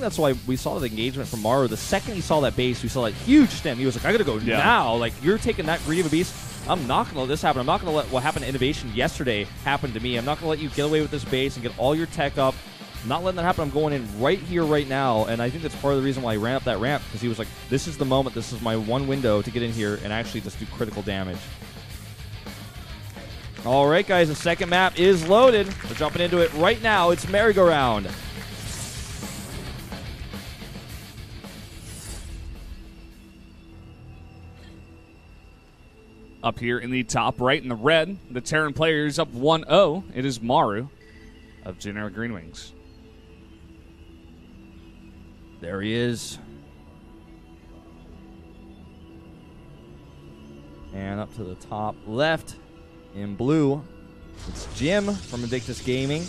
that's why we saw the engagement from Maru. The second he saw that base, we saw that huge stem. He was like, I got to go now. Like, you're taking that greedy of a beast. I'm not going to let this happen. I'm not going to let what happened to Innovation yesterday happen to me. I'm not going to let you get away with this base and get all your tech up. I'm not letting that happen. I'm going in right here, right now. And I think that's part of the reason why he ran up that ramp, because he was like, this is the moment. This is my one window to get in here and actually just do critical damage. All right, guys, the second map is loaded. We're jumping into it right now. It's Merry-Go-Round. Up here in the top right in the red, the Terran player is up 1-0. It is Maru of Generic Green Wings. There he is. And up to the top left in blue, it's Jim from Invictus Gaming.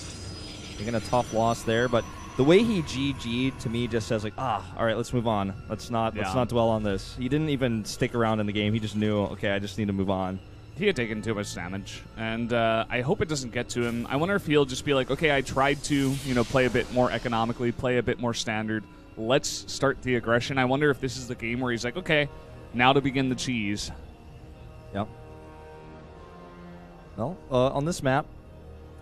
Taking a tough loss there, but the way he GG'd to me just says like, all right, let's move on. Let's not dwell on this. He didn't even stick around in the game. He just knew, okay, I just need to move on. He had taken too much damage, and I hope it doesn't get to him. I wonder if he'll just be like, okay, I tried to, play a bit more economically, play a bit more standard. Let's start the aggression. I wonder if this is the game where he's like, okay, now to begin the cheese. Yep. Well, on this map,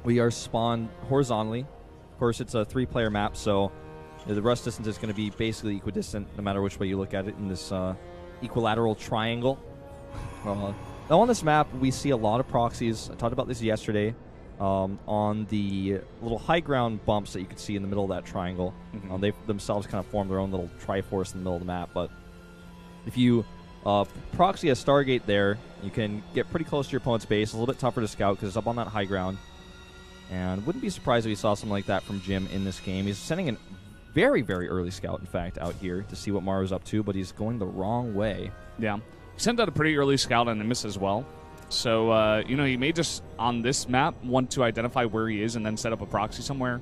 we are spawned horizontally. Of course, it's a 3-player map, so the rust distance is going to be basically equidistant no matter which way you look at it in this equilateral triangle. Now, on this map, we see a lot of proxies. I talked about this yesterday on the little high ground bumps that you can see in the middle of that triangle. Mm-hmm. They themselves kind of form their own little triforce in the middle of the map, but if you proxy a Stargate there, you can get pretty close to your opponent's base. It's a little bit tougher to scout because it's up on that high ground. And wouldn't be surprised if we saw something like that from Jim in this game. He's sending a very, very early scout, in fact, out here to see what Maru's up to, but he's going the wrong way. Yeah. He sent out a pretty early scout and a miss as well. So, he may just, on this map, want to identify where he is and then set up a proxy somewhere.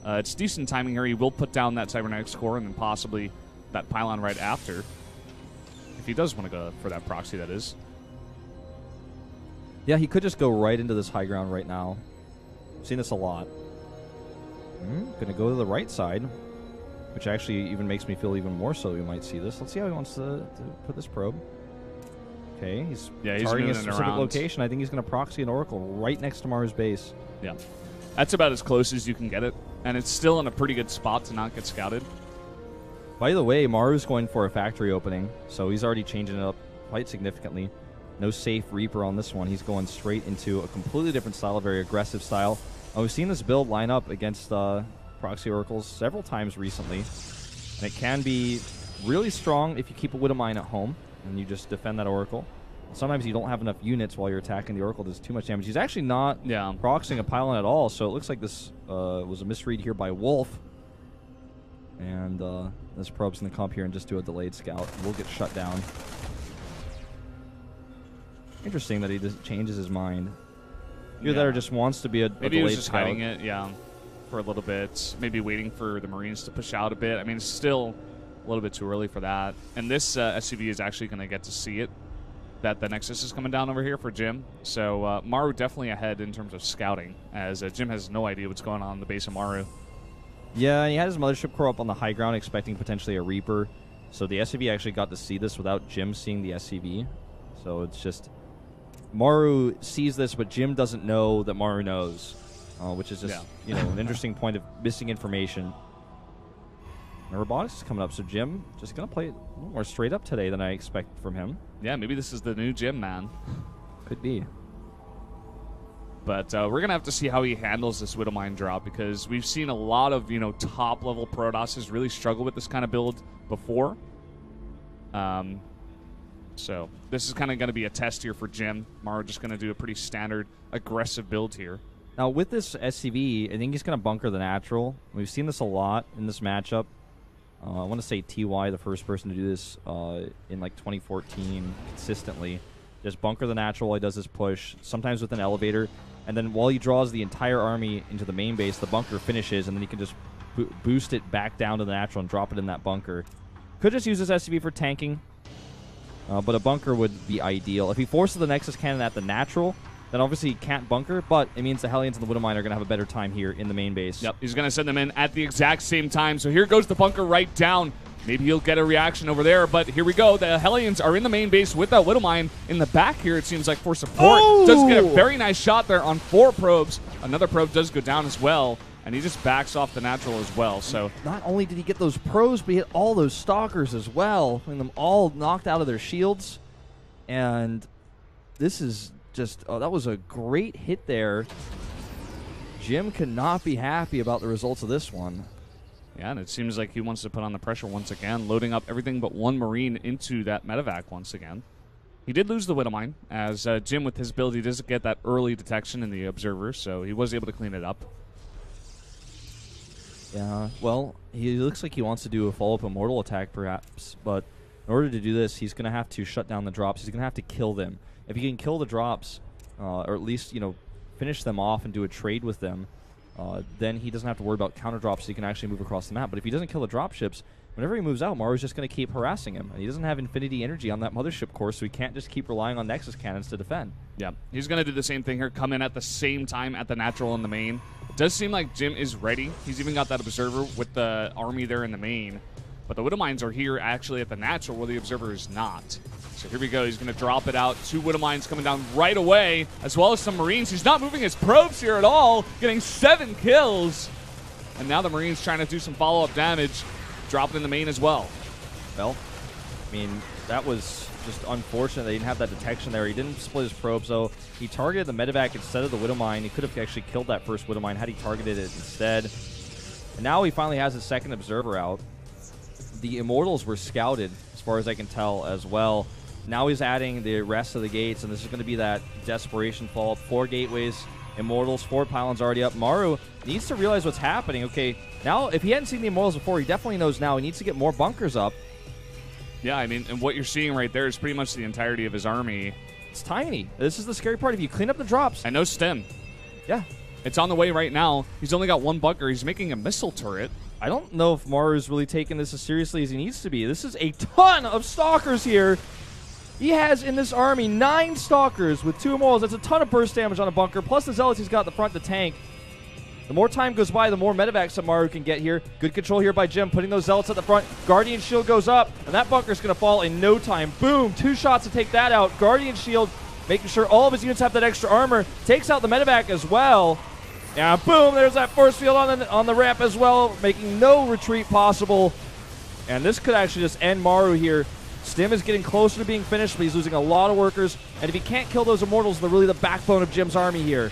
It's decent timing here. He will put down that cybernetics core and then possibly that pylon right after. If he does want to go for that proxy, that is. Yeah, he could just go right into this high ground right now. I've seen this a lot. Going to go to the right side, which actually even makes me feel even more so we might see this. Let's see how he wants to put this probe. Okay, he's targeting a specific location. I think he's going to proxy an Oracle right next to Maru's base. Yeah. That's about as close as you can get it, and it's still in a pretty good spot to not get scouted. By the way, Maru's going for a factory opening, so he's already changing it up quite significantly. No safe Reaper on this one. He's going straight into a completely different style, a very aggressive style. We've seen this build line up against proxy oracles several times recently, and it can be really strong if you keep a Widow Mine at home and you just defend that oracle. Sometimes you don't have enough units while you're attacking the oracle. There's too much damage. He's actually not proxying a pylon at all, so it looks like this was a misread here by Wolf. And this probe's going to come up here and just do a delayed scout. We'll get shut down. Interesting that he just changes his mind. Either that or just wants to be a maybe delayed he was just scout. hiding it, for a little bit. Maybe waiting for the Marines to push out a bit. I mean, it's still a little bit too early for that. And this SCV is actually going to get to see it, that the Nexus is coming down over here for Jim. So Maru definitely ahead in terms of scouting, as Jim has no idea what's going on in the base of Maru. Yeah, and he had his mothership core up on the high ground, expecting potentially a Reaper. So the SCV actually got to see this without Jim seeing the SCV. So it's just Maru sees this, but Jim doesn't know that Maru knows, which is just an interesting point of missing information. And robotics is coming up, so Jim just going to play it a little more straight up today than I expect from him. Yeah, maybe this is the new Jim, man. Could be. But we're going to have to see how he handles this Widow Mine drop, because we've seen a lot of, top-level Protosses really struggle with this kind of build before. So this is kind of going to be a test here for Jim. Maru just going to do a pretty standard, aggressive build here. Now, with this SCV, I think he's going to bunker the natural. We've seen this a lot in this matchup. I want to say TY, the first person to do this in like 2014 consistently. Just bunker the natural while he does his push, sometimes with an elevator. And then while he draws the entire army into the main base, the bunker finishes, and then he can just boost it back down to the natural and drop it in that bunker. Could just use this SCV for tanking, but a bunker would be ideal. If he forces the Nexus Cannon at the natural, then obviously he can't bunker, but it means the Hellions and the Widowmine are going to have a better time here in the main base. Yep, he's going to send them in at the exact same time. So here goes the bunker right down. Maybe he'll get a reaction over there, but here we go. The Hellions are in the main base with that Widowmine in the back here, it seems like, for support. Oh! Does get a very nice shot there on 4 probes. Another probe does go down as well, and he just backs off the natural as well. So not only did he get those probes, but he hit all those stalkers as well, and them all knocked out of their shields. And this is just, that was a great hit there. Jim cannot be happy about the results of this one. yeah, and it seems like he wants to put on the pressure once again, loading up everything but 1 Marine into that medevac once again. He did lose the Widowmine, as Jim, with his ability, does get that early detection in the Observer, so he was able to clean it up. Yeah, well, he looks like he wants to do a follow-up Immortal attack, perhaps, but in order to do this, he's going to have to shut down the drops. He's going to have to kill them. If he can kill the drops, or at least, finish them off and do a trade with them, then he doesn't have to worry about counter drops, so he can actually move across the map. But if he doesn't kill the dropships, whenever he moves out, Maru's just going to keep harassing him. And he doesn't have infinity energy on that mothership core, so he can't just keep relying on Nexus cannons to defend. Yeah, he's going to do the same thing here, come in at the same time at the natural in the main. It does seem like Jim is ready. He's even got that Observer with the army there in the main. But the Widowmines are here actually at the natural where the Observer is not. So here we go. He's going to drop it out. 2 Widowmines coming down right away, as well as some Marines. He's not moving his probes here at all, getting 7 kills. And now the Marines trying to do some follow-up damage, dropping in the main as well. Well, I mean, that was just unfortunate they didn't have that detection there. He didn't split his probe, so he targeted the medevac instead of the Widowmine. He could have actually killed that first Widowmine had he targeted it instead. And now he finally has his second Observer out. The Immortals were scouted, as far as I can tell, as well. Now he's adding the rest of the gates, and this is going to be that desperation fall. 4 gateways, Immortals, 4 pylons already up. Maru needs to realize what's happening. Okay, now, if he hadn't seen the Immortals before, he definitely knows now. He needs to get more bunkers up. Yeah, I mean, and what you're seeing right there is pretty much the entirety of his army. It's tiny. This is the scary part. If you clean up the drops. And no stem. Yeah. It's on the way right now. He's only got 1 bunker. He's making a missile turret. I don't know if Maru's really taking this as seriously as he needs to be. This is a ton of Stalkers here. He has in this army 9 Stalkers with 2 Immortals. That's a ton of burst damage on a bunker, plus the Zealots he's got at the front to tank. The more time goes by, the more medevacs that Maru can get here. Good control here by Jim, putting those Zealots at the front. Guardian Shield goes up, and that bunker's going to fall in no time. Boom, 2 shots to take that out. Guardian Shield, making sure all of his units have that extra armor. Takes out the medevac as well. Yeah, boom, there's that force field on the ramp as well, making no retreat possible. And this could actually just end Maru here. Stim is getting closer to being finished, but he's losing a lot of workers. And if he can't kill those Immortals, they're really the backbone of Jim's army here.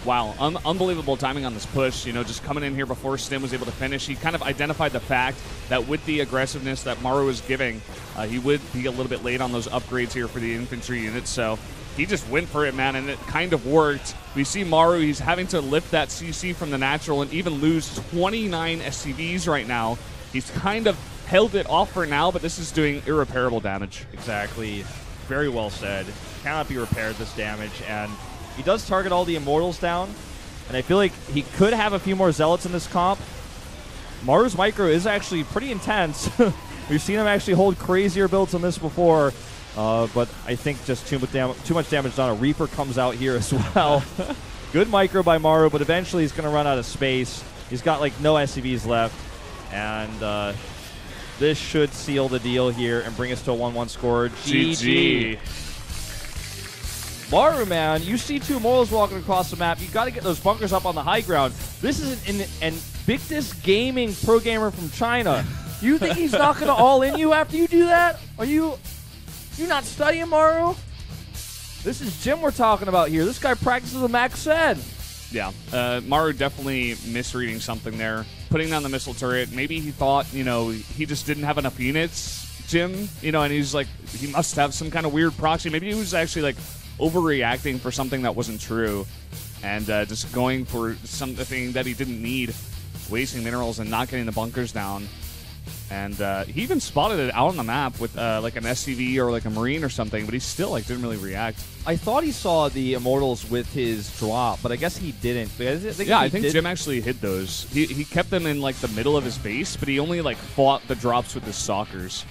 Wow, unbelievable timing on this push. Just coming in here before Stim was able to finish. He kind of identified the fact that with the aggressiveness that Maru was giving, he would be a little bit late on those upgrades here for the infantry units. So he just went for it, man, and it kind of worked. We see Maru, he's having to lift that CC from the natural and even lose 29 SCVs right now. He's kind of held it off for now, but this is doing irreparable damage. Exactly. Very well said. Cannot be repaired, this damage. And he does target all the Immortals down, and I feel like he could have a few more Zealots in this comp. Maru's micro is actually pretty intense. We've seen him actually hold crazier builds than this before, but I think just too much damage done. A Reaper comes out here as well. Good micro by Maru, but eventually he's going to run out of space. He's got like no SCVs left, and this should seal the deal here and bring us to a 1-1 score. GG. Maru, man, you see 2 Immortals walking across the map. You got to get those bunkers up on the high ground. This is an Invictus Gaming pro gamer from China. You think he's not going to all in you after you do that? Are you not studying, Maru? This is Jim we're talking about here. This guy practices what Max said. Yeah, Maru definitely misreading something there. Putting down the missile turret. Maybe he thought, he just didn't have enough units, Jim. And he's like, he must have some kind of weird proxy. Maybe he was actually like overreacting for something that wasn't true, and just going for something that he didn't need, wasting minerals and not getting the bunkers down. And he even spotted it out on the map with like an SCV or like a Marine or something, but he still didn't really react. I thought he saw the Immortals with his drop, but I guess he didn't. I think Jim actually hid those. He kept them in like the middle of his base, but he only fought the drops with his Stalkers.